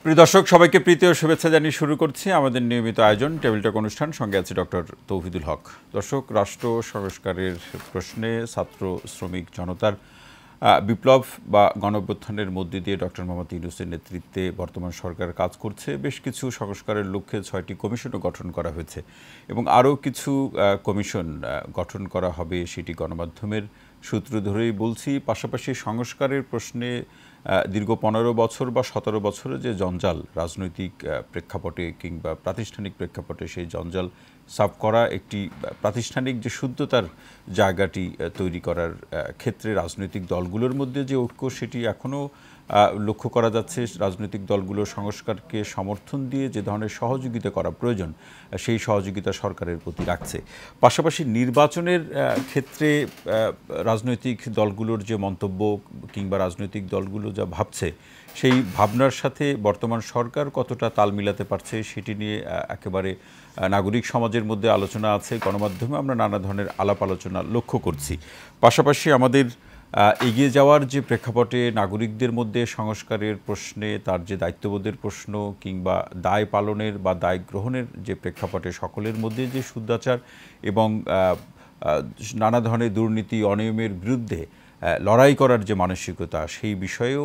প্রিয় দর্শক, সবাইকে প্রীতি ও শুভেচ্ছা জানিয়ে শুরু করছি আমাদের নিয়মিত আয়োজন টেবিল টক অনুষ্ঠান। সঙ্গে আছে ডক্টর তৌহিদুল হক। দর্শক, রাষ্ট্র সংস্কারের প্রশ্নে ছাত্র শ্রমিক জনতার বিপ্লব বা গণঅভ্যুত্থানের মধ্যে দিয়ে ডক্টর মোহাম্মদ ইউনূসের নেতৃত্বে বর্তমান সরকার কাজ করছে। বেশ কিছু সংস্কারের লক্ষ্যে 6টি কমিশনও গঠন করা হয়েছে এবং আরও কিছু কমিশন গঠন করা হবে, সেটি গণমাধ্যমের সূত্র ধরেই বলছি। পাশাপাশি সংস্কারের প্রশ্নে দীর্ঘ 15 বছর বা 17 বছরের যে জঞ্জাল রাজনৈতিক প্রেক্ষাপটে কিংবা প্রাতিষ্ঠানিক প্রেক্ষাপটে, সেই জঞ্জাল সাফ করা, একটি প্রাতিষ্ঠানিক যে শুদ্ধতার জায়গাটি তৈরি করার ক্ষেত্রে রাজনৈতিক দলগুলোর মধ্যে যে ঐক্য, সেটি এখনও লক্ষ্য করা যাচ্ছে। রাজনৈতিক দলগুলো সংস্কারকে সমর্থন দিয়ে যে ধরনের সহযোগিতা করা প্রয়োজন, সেই সহযোগিতা সরকারের প্রতি রাখছে। পাশাপাশি নির্বাচনের ক্ষেত্রে রাজনৈতিক দলগুলোর যে মন্তব্য কিংবা রাজনৈতিক দলগুলো যা ভাবছে, সেই ভাবনার সাথে বর্তমান সরকার কতটা তাল মিলাতে পারছে, সেটি নিয়ে একেবারে নাগরিক সমাজের মধ্যে আলোচনা আছে। গণমাধ্যমে আমরা নানা ধরনের আলাপ আলোচনা লক্ষ্য করছি। পাশাপাশি আমাদের এগিয়ে যাওয়ার যে প্রেক্ষাপটে নাগরিকদের মধ্যে সংস্কারের প্রশ্নে তার যে দায়িত্ববোধের প্রশ্ন কিংবা দায় পালনের বা দায় গ্রহণের যে প্রেক্ষাপটে সকলের মধ্যে যে শুদ্ধাচার এবং নানা ধরনের দুর্নীতি অনিয়মের বিরুদ্ধে লড়াই করার যে মানসিকতা, সেই বিষয়েও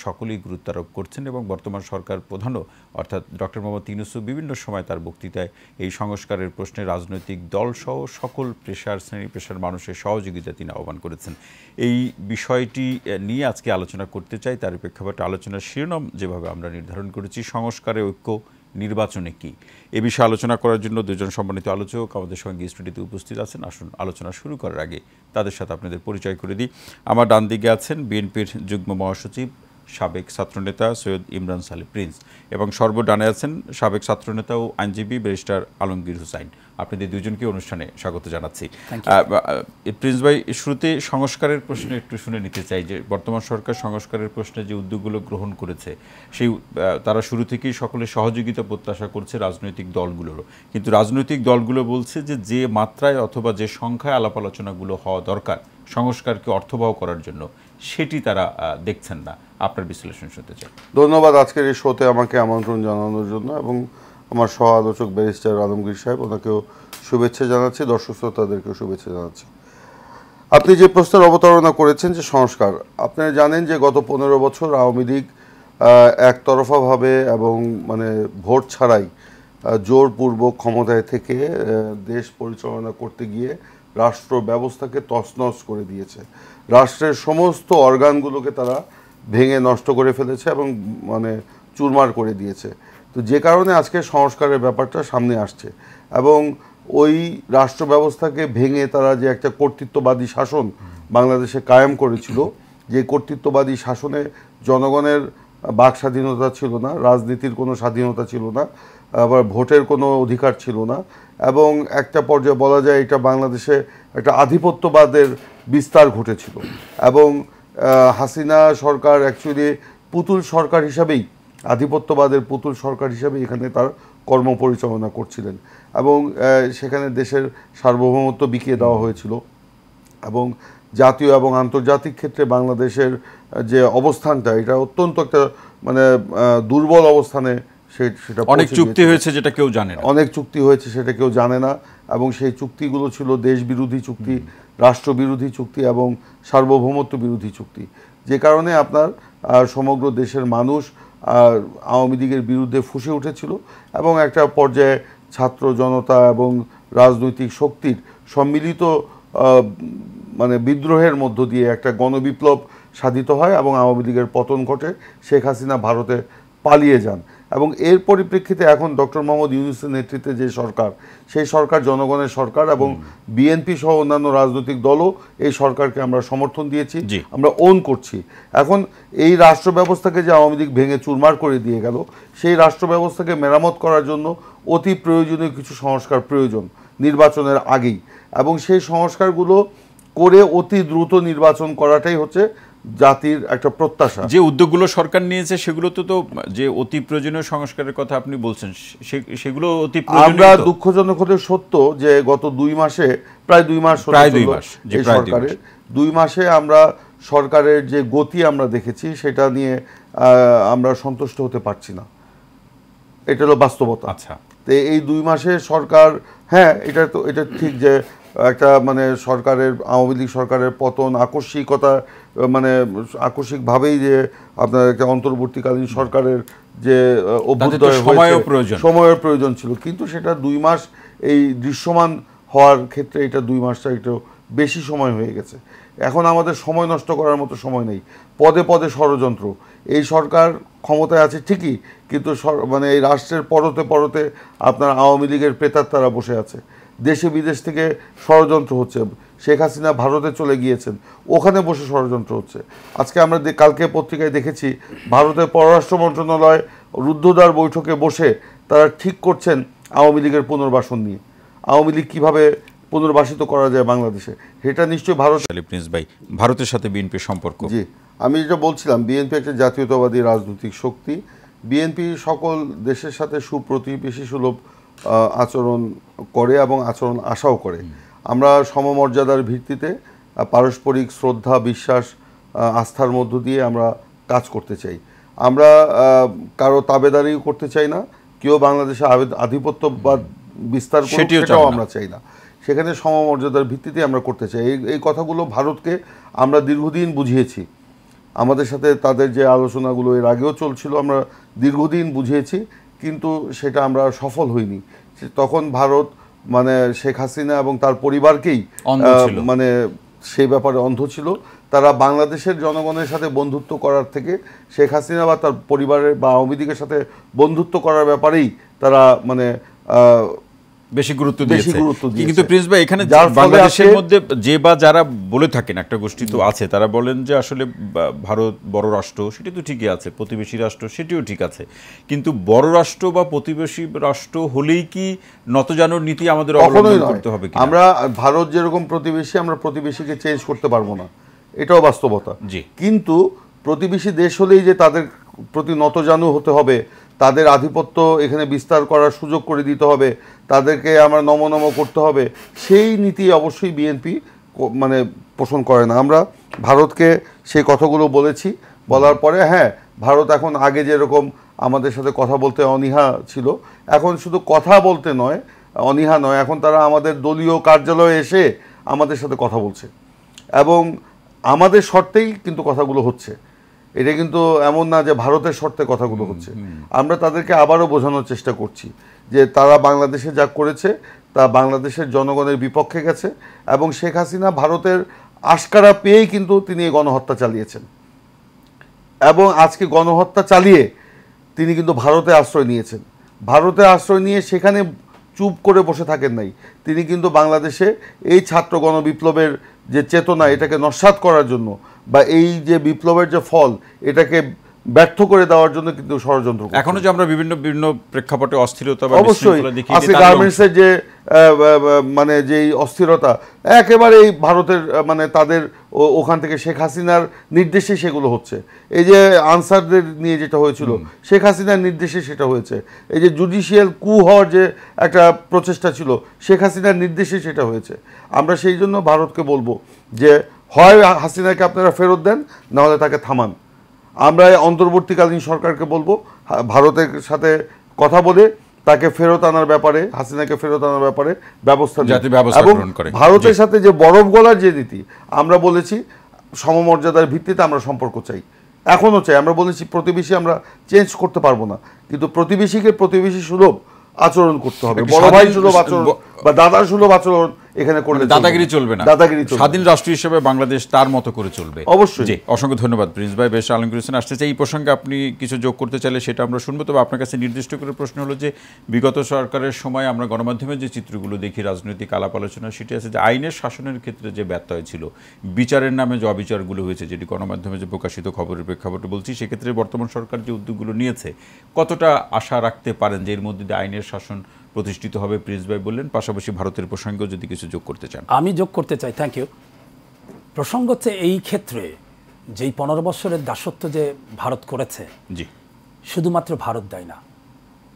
সকলেই গুরুত্ব আরোপ করছেন এবং বর্তমান সরকার প্রধানও অর্থাৎ ডক্টর মোহাম্মদ ইউনূসও বিভিন্ন সময় তার বক্তৃতায় এই সংস্কারের প্রশ্নে রাজনৈতিক দলসহ সকল শ্রেণী পেশার মানুষের সহযোগিতা তিনি আহ্বান করেছেন। এই বিষয়টি নিয়ে আজকে আলোচনা করতে চাই। তার প্রেক্ষাপটে আলোচনার শিরোনাম যেভাবে আমরা নির্ধারণ করেছি, সংস্কারে ঐক্য, নির্বাচনে কি, এ বিষয়ে আলোচনা করার জন্য দুজন সম্মানিত আলোচক আমাদের সঙ্গে স্টুডিওতে উপস্থিত আছেন। আসুন, আলোচনা শুরু করার আগে তাদের সাথে আপনাদের পরিচয় করে দিই। আমার ডান দিকে আছেন বিএনপির যুগ্ম মহাসচিব সাবেক ছাত্রনেতা সৈয়দ ইমরান সালে প্রিন্স, এবং সর্বডানে আছেন সাবেক ছাত্রনেতা ও আইনজীবী ব্যারিস্টার আলমগীর হুসাইন। আপনাদের দুজনকে অনুষ্ঠানে স্বাগত জানাচ্ছি। প্রিন্স ভাই, শুরুতে সংস্কারের প্রশ্নে একটু শুনে নিতে চাই যে বর্তমান সরকার সংস্কারের প্রশ্নে যে উদ্যোগগুলো গ্রহণ করেছে, সেই তারা শুরু থেকেই সকলের সহযোগিতা প্রত্যাশা করছে রাজনৈতিক দলগুলোরও, কিন্তু রাজনৈতিক দলগুলো বলছে যে মাত্রায় অথবা যে সংখ্যায় আলাপ আলোচনাগুলো হওয়া দরকার সংস্কারকে অর্থবহ করার জন্য, সেটি তারা দেখছেন না। আপনার বিশ্লেষণ শুনতে চাই। ধন্যবাদ আজকের এই শোতে আমাকে আমন্ত্রণ জানানোর জন্য, এবং আমার সহ আলোচক ব্যারিস্টার আলমগীর সাহেব, ওনাকেও শুভেচ্ছা জানাচ্ছি, দর্শক শ্রোতাদেরকেও শুভেচ্ছা জানাচ্ছি। আপনি যে প্রশ্নের অবতারণা করেছেন যে সংস্কার, আপনারা জানেন যে গত 15 বছর আওয়ামী লীগ একতরফাভাবে এবং ভোট ছাড়াই জোরপূর্বক ক্ষমতায় থেকে দেশ পরিচালনা করতে গিয়ে রাষ্ট্র ব্যবস্থাকে তছনছ করে দিয়েছে। রাষ্ট্রের সমস্ত অর্গানগুলোকে তারা ভেঙে নষ্ট করে ফেলেছে এবং চুরমার করে দিয়েছে। তো যে কারণে আজকে সংস্কারের ব্যাপারটা সামনে আসছে, এবং ওই রাষ্ট্র ব্যবস্থাকে ভেঙে তারা যে একটা কর্তৃত্ববাদী শাসন বাংলাদেশে কায়েম করেছিল, যে কর্তৃত্ববাদী শাসনে জনগণের বাক স্বাধীনতা ছিল না, রাজনীতির কোনো স্বাধীনতা ছিল না, আবার ভোটের কোনো অধিকার ছিল না, এবং একটা পর্যায়ে বলা যায় এটা বাংলাদেশে একটা আধিপত্যবাদের বিস্তার ঘটেছিল। এবং হাসিনা সরকার অ্যাকচুয়ালি পুতুল সরকার হিসাবেই, আধিপত্যবাদের পুতুল সরকার হিসাবে এখানে তার কর্ম পরিচালনা করছিলেন, এবং সেখানে দেশের সার্বভৌমত্ব বিকিয়ে দেওয়া হয়েছিল, এবং জাতীয় এবং আন্তর্জাতিক ক্ষেত্রে বাংলাদেশের যে অবস্থানটা, এটা অত্যন্ত একটা দুর্বল অবস্থানে সেটা অনেক চুক্তি হয়েছে যেটা কেউ জানে না, অনেক চুক্তি হয়েছে সেটা কেউ জানে না, এবং সেই চুক্তিগুলো ছিল দেশ বিরোধী চুক্তি, রাষ্ট্র বিরোধী চুক্তি এবং সার্বভৌমত্ব বিরোধী চুক্তি। যে কারণে আপনার সমগ্র দেশের মানুষ আওয়ামী লীগের বিরুদ্ধে ফুঁসে উঠেছিল, এবং একটা পর্যায়ে ছাত্র জনতা এবং রাজনৈতিক শক্তির সম্মিলিত বিদ্রোহের মধ্য দিয়ে একটা গণবিপ্লব সাধিত হয় এবং আওয়ামী লীগের পতন ঘটে। শেখ হাসিনা ভারতে পালিয়ে যান, এবং এর পরিপ্রেক্ষিতে এখন ডক্টর মোহাম্মদ ইউনূসের নেতৃত্বে যে সরকার, সেই সরকার জনগণের সরকার, এবং বিএনপি সহ অন্যান্য রাজনৈতিক দলও এই সরকারকে আমরা সমর্থন দিয়েছি, আমরা ওন করছি। এখন এই রাষ্ট্র ব্যবস্থাকে যে আওয়ামী লীগ ভেঙে চুরমার করে দিয়ে গেল, সেই রাষ্ট্র ব্যবস্থাকে মেরামত করার জন্য অতি প্রয়োজনীয় কিছু সংস্কার প্রয়োজন নির্বাচনের আগেই, এবং সেই সংস্কারগুলো করে অতি দ্রুত নির্বাচন করাটাই হচ্ছে জাতির একটা প্রত্যাশা। যে উদ্যোগগুলো সরকার নিয়েছে সেগুলো তো যে অতি প্রয়োজনীয় সংস্কারের কথা আপনি বলছেন, সেগুলো অতি প্রয়োজনীয়। আমরা দুঃখজনক হতে সত্য যে গত 2 মাসে, প্রায় 2 মাস এই সরকারের 2 মাসে আমরা সরকারের যে গতি আমরা দেখেছি, সেটা নিয়ে আমরা সন্তুষ্ট হতে পারছি না। এটা হলো বাস্তবতা। আচ্ছা, তো এই 2 মাসে সরকার, হ্যাঁ এটা ঠিক যে একটা মানে সরকারের, আওয়ামী লীগ সরকারের পতন আকস্মিকতা, মানে আকস্মিকভাবেই যে আপনার একটা অন্তর্বর্তীকালীন সরকারের যে অভ্যুদয় সময়ের প্রয়োজন ছিল, কিন্তু সেটা 2 মাস এই দৃশ্যমান হওয়ার ক্ষেত্রে এটা 2 মাসটা একটু বেশি সময় হয়ে গেছে। এখন আমাদের সময় নষ্ট করার মতো সময় নেই। পদে পদে ষড়যন্ত্র। এই সরকার ক্ষমতায় আছে ঠিকই, কিন্তু মানে এই রাষ্ট্রের পরতে পরতে আপনার আওয়ামী লীগের প্রেতাত্মারা বসে আছে। দেশে বিদেশ থেকে ষড়যন্ত্র হচ্ছে। শেখ হাসিনা ভারতে চলে গিয়েছেন, ওখানে বসে ষড়যন্ত্র হচ্ছে। আজকে আমরা কালকে পত্রিকায় দেখেছি ভারতের পররাষ্ট্র মন্ত্রণালয় রুদ্ধদ্বার বৈঠকে বসে তারা ঠিক করছেন আওয়ামী লীগের পুনর্বাসন নিয়ে, আওয়ামী লীগ কীভাবে পুনর্বাসিত করা যায় বাংলাদেশে। সেটা নিশ্চয়ই প্রিন্স ভাই, ভারতের সাথে বিএনপির সম্পর্ক। জি, আমি যেটা বলছিলাম, বিএনপি একটা জাতীয়তাবাদী রাজনৈতিক শক্তি। বিএনপি সকল দেশের সাথে সুপ্রতিবেশী সুলভ আচরণ করে এবং আচরণ আশাও করে। আমরা সমমর্যাদার ভিত্তিতে পারস্পরিক শ্রদ্ধা, বিশ্বাস, আস্থার মধ্য দিয়ে আমরা কাজ করতে চাই। আমরা কারো তাবেদারিও করতে চাই না, কেউ বাংলাদেশে আধিপত্যবাদ বিস্তার করুক সেটাও আমরা চাই না। সেখানে সমমর্যাদার ভিত্তিতে আমরা করতে চাই। এই কথাগুলো ভারতকে আমরা দীর্ঘদিন বুঝিয়েছি। আমাদের সাথে তাদের যে আলোচনাগুলো এর আগেও চলছিল, আমরা দীর্ঘদিন বুঝিয়েছি, কিন্তু সেটা আমরা সফল হইনি। তখন ভারত মানে শেখ হাসিনা এবং তার পরিবারকেই মানে সেই ব্যাপারে অন্ধ ছিল। তারা বাংলাদেশের জনগণের সাথে বন্ধুত্ব করার থেকে শেখ হাসিনা বা তার পরিবারের বা আওয়ামী লীগের সাথে বন্ধুত্ব করার ব্যাপারেই তারা মানে বেশি গুরুত্ব দিয়েছে। কিন্তু প্রিন্স ভাই, এখানে বাংলাদেশের মধ্যে যে বা যারা বলে থাকেন, একটা গোষ্ঠী তো আছে, তারা বলেন যে আসলে ভারত বড় রাষ্ট্র, সেটি তো ঠিকই আছে, প্রতিবেশী রাষ্ট্র সেটিও ঠিক আছে, কিন্তু বড় রাষ্ট্র বা প্রতিবেশী রাষ্ট্র হলেই কি নতজানুর নীতি আমাদের অবলম্বন করতে হবে? আমরা ভারত যেরকম প্রতিবেশী, আমরা প্রতিবেশীকে চেঞ্জ করতে পারবো না, এটাও বাস্তবতা। কিন্তু প্রতিবেশী দেশ হলেই যে তাদের প্রতি নতজানু হতে হবে, তাদের আধিপত্য এখানে বিস্তার করার সুযোগ করে দিতে হবে, তাদেরকে আমরা নম করতে হবে, সেই নীতি অবশ্যই বিএনপি মানে পোষণ করে না। আমরা ভারতকে সেই কথাগুলো বলেছি, বলার পরে হ্যাঁ, ভারত এখন আগে যেরকম আমাদের সাথে কথা বলতে অনীহা ছিল, এখন শুধু কথা বলতে নয়, অনীহা নয়, এখন তারা আমাদের দলীয় কার্যালয়ে এসে আমাদের সাথে কথা বলছে এবং আমাদের শর্তেই কিন্তু কথাগুলো হচ্ছে। এটা কিন্তু এমন না যে ভারতের শর্তে কথাগুলো হচ্ছে। আমরা তাদেরকে আবারও বোঝানোর চেষ্টা করছি যে তারা বাংলাদেশে যা করেছে তা বাংলাদেশের জনগণের বিপক্ষে গেছে এবং শেখ হাসিনা ভারতের আশকারা পেয়েই কিন্তু তিনি এই গণহত্যা চালিয়েছেন এবং আজকে গণহত্যা চালিয়ে তিনি কিন্তু ভারতে আশ্রয় নিয়েছেন। ভারতে আশ্রয় নিয়ে সেখানে চুপ করে বসে থাকেন নাই, তিনি কিন্তু বাংলাদেশে এই ছাত্র গণবিপ্লবের যে চেতনা, এটাকে নস্যাৎ করার জন্য বা এই যে বিপ্লবের যে ফল, এটাকে ব্যর্থ করে দেওয়ার জন্য কিন্তু ষড়যন্ত্র। এখনো যে আমরা বিভিন্ন বিভিন্ন প্রেক্ষাপটে অস্থিরতা, অবশ্যই আজকে গার্মেন্টসের যে মানে যেই অস্থিরতা, একেবারেই ভারতের মানে তাদের ওখান থেকে শেখ হাসিনার নির্দেশে সেগুলো হচ্ছে। এই যে আনসারদের নিয়ে যেটা হয়েছিল, শেখ হাসিনার নির্দেশে সেটা হয়েছে। এই যে জুডিশিয়াল কু হওয়ার যে একটা প্রচেষ্টা ছিল, শেখ হাসিনার নির্দেশে সেটা হয়েছে। আমরা সেই জন্য ভারতকে বলবো যে হয় হাসিনাকে আপনারা ফেরত দেন, নাহলে তাকে থামান। আমরা অন্তর্বর্তীকালীন সরকারকে বলবো ভারতের সাথে কথা বলে তাকে ফেরত আনার ব্যাপারে, হাসিনাকে ফেরত আনার ব্যাপারে ব্যবস্থা এবং ভারতের সাথে যে বরফ গলার যে নীতি, আমরা বলেছি সমমর্যাদার ভিত্তিতে আমরা সম্পর্ক চাই, এখনও চাই। আমরা বলেছি প্রতিবেশী আমরা চেঞ্জ করতে পারবো না, কিন্তু প্রতিবেশীকে প্রতিবেশী সুলভ আচরণ করতে হবে, বড় ভাই সুলভ আচরণ বা দাদা সুলভ আচরণ এখানে করলে দাদাগিরি চলবে না। দাদাগিরি চলবে। স্বাধীন রাষ্ট্র হিসেবে বাংলাদেশ তার মতো করে চলবে। অবশ্যই। জি, অসংখ্য ধন্যবাদ প্রিন্স ভাই, বেশ আলমগীর হোসেন আসতে চাই। এই প্রসঙ্গে আপনি কিছু যোগ করতে চাইলে সেটা আমরা শুনবো, তবে আপনার কাছে নির্দিষ্ট করে প্রশ্ন হলো যে বিগত সরকারের সময় আমরা গণমাধ্যমে যে চিত্রগুলো দেখি, রাজনৈতিক আলাপ আলোচনা, সেটি আছে যে আইনের শাসনের ক্ষেত্রে যে ব্যত্যয় ছিল, বিচারের নামে যে অবিচারগুলো হয়েছে, যেটি গণমাধ্যমে যে প্রকাশিত খবরের প্রেক্ষাপটে বলছি, সেক্ষেত্রে বর্তমান সরকার যে উদ্যোগগুলো নিয়েছে, কতটা আশা রাখতে পারেন যে এর মধ্যে দিয়ে আইনের শাসন প্রতিষ্ঠিত হবে? প্রিন্স ভাই বললেন, পাশাপাশি ভারতের প্রসঙ্গেও যদি কিছু যোগ করতে চান। আমি যোগ করতে চাই। Thank you. প্রসঙ্গ হচ্ছে এই ক্ষেত্রে যেই 15 বছরের দাসত্ব যে ভারত করেছে, জি, শুধুমাত্র ভারত দেয় না,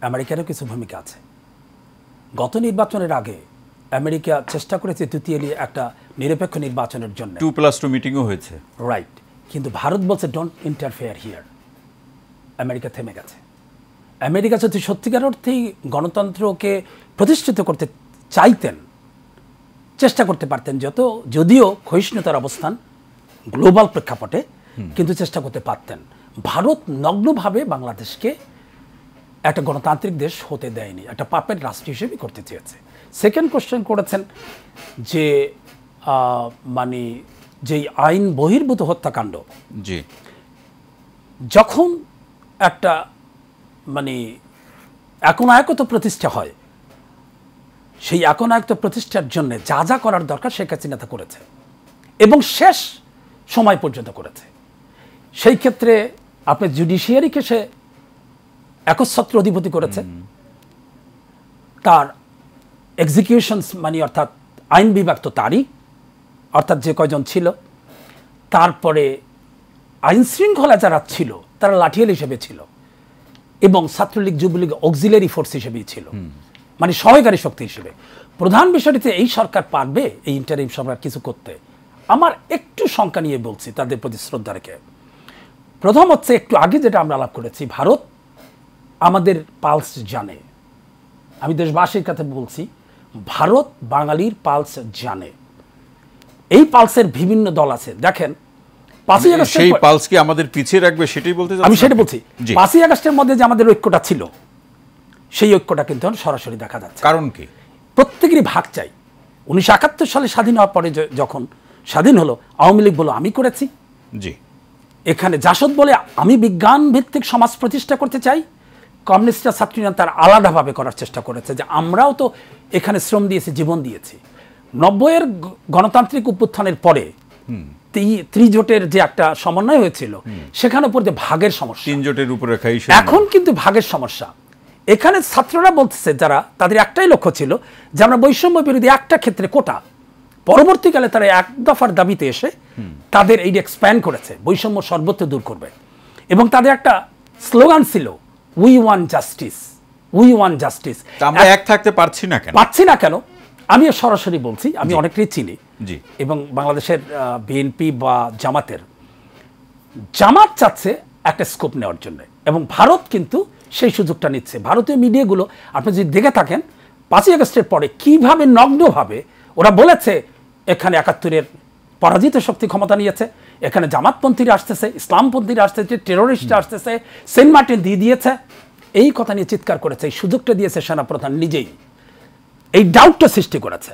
আমেরিকারও কিছু ভূমিকা আছে। গত নির্বাচনের আগে আমেরিকা চেষ্টা করেছে তৃতীয় একটা নিরপেক্ষ নির্বাচনের জন্য, 2+2 মিটিংও হয়েছে, রাইট। কিন্তু ভারত বলছে ডোন্ট ইন্টারফেয়ার হিয়ার। আমেরিকা থেমে গেছে। আমেরিকা যদি সত্যিকার অর্থেই গণতন্ত্রকে প্রতিষ্ঠিত করতে চাইতেন, চেষ্টা করতে পারতেন, যদিও ক্ষয়িষ্ণুতার অবস্থান গ্লোবাল প্রেক্ষাপটে, কিন্তু চেষ্টা করতে পারতেন। ভারত নগ্নভাবে বাংলাদেশকে একটা গণতান্ত্রিক দেশ হতে দেয়নি, একটা পাপেট রাষ্ট্র হিসেবে করতে চেয়েছে। সেকেন্ড কোশ্চেন করেছেন যে মানে যেই আইন বহির্ভূত হত্যাকাণ্ড, জি, যখন একটা মানে একনায়কত্ব প্রতিষ্ঠা হয়, সেই একনায়কত্ব প্রতিষ্ঠার জন্য যা যা করার দরকার শেখ হাসিনা তা করেছে এবং শেষ সময় পর্যন্ত করেছে। সেই ক্ষেত্রে আপনি জুডিশিয়ারিকে সে একচ্ছত্র অধিপতি করেছে, তার এক্সিকিউশনস মানে অর্থাৎ আইন বিভাগ তো তারই, অর্থাৎ যে কয়জন ছিল, তারপরে আইন শৃঙ্খলা যারা ছিল তারা লাঠিয়াল হিসেবে ছিল এবং ছাত্রলীগ যুবলীগ অক্সিলারি ফোর্স হিসেবেই ছিল, মানে সহায়কারী শক্তি হিসেবে। প্রধান বিষয়টিতে এই সরকার পারবে এই ইন্টারিম সরকার কিছু করতে? আমার একটু শঙ্কা নিয়ে বলছি, তাদের প্রতি শ্রদ্ধা রেখে। প্রথম হচ্ছে, একটু আগে যেটা আমরা আলাপ করেছি, ভারত আমাদের পালস জানে। আমি দেশবাসীর কাছে বলছি, ভারত বাঙালির পালস জানে। এই পালসের বিভিন্ন দল আছে। দেখেন, 5ই আগস্টের সেই পালস কি আমাদের পিছিয়ে রাখবে সেটাই বলতে আমি সেটা বলছি। 5ই আগস্টের মধ্যে যে আমাদের ঐক্যটা ছিল, সেই ঐক্যটা কিন্তু সরাসরি দেখা যাচ্ছে। কারণ কি? প্রত্যেকেরই ভাগ চাই। 1971 সালে স্বাধীন হওয়ার পরে যখন স্বাধীন হলো, আওয়ামী লীগ বলো আমি করেছি, জি, এখানে জাসদ বলে আমি বিজ্ঞান ভিত্তিক সমাজ প্রতিষ্ঠা করতে চাই, কমিউনিস্টরা ছাত্রীরা তার আলাদাভাবে করার চেষ্টা করেছে যে আমরাও তো এখানে শ্রম দিয়েছি, জীবন দিয়েছি। 90-এর গণতান্ত্রিক অভ্যুত্থানের পরে ত্রিজোটের যে একটা সমন্বয় হয়েছিল, সেখানে উপর যে ভাগের সমস্যা, 3 জোটের উপরে এখন কিন্তু ভাগের সমস্যা। এখানে ছাত্ররা বলতেছে, যারা তাদের একটাই লক্ষ্য ছিল যে আমরা বৈষম্য বিরোধী একটা ক্ষেত্রে কোটা, পরবর্তীকালে তারা এক দফার দাবিতে এসে তাদের এই এক্সপ্যান্ড করেছে, বৈষম্য সর্বত্র দূর করবে। এবং তাদের একটা স্লোগান ছিল, we want justice, we want justice. আমরা এক থাকতে পারছি না কেন? আমি সরাসরি বলছি, আমি অনেকটাই চিনি, এবং বাংলাদেশের বিএনপি বা জামাত চাচ্ছে একটা স্কোপ নেওয়ার জন্য, এবং ভারত কিন্তু সেই সুযোগটা নিচ্ছে। ভারতীয় মিডিয়াগুলো আপনি যদি দেখে থাকেন, 5ই আগস্টের পরে কিভাবে নগ্নভাবে ওরা বলেছে এখানে 71-এর পরাজিত শক্তি ক্ষমতা নিয়েছে, এখানে জামাতপন্থীরা আসতেছে, ইসলামপন্থীরা আসতেছে, টেরোরিস্টরা আসতেছে, সেন্ট মার্টিন দিয়ে দিয়েছে, এই কথা নিয়ে চিৎকার করেছে। এই সুযোগটা দিয়েছে সেনাপ্রধান নিজেই, এই ডাউটটা সৃষ্টি করেছে।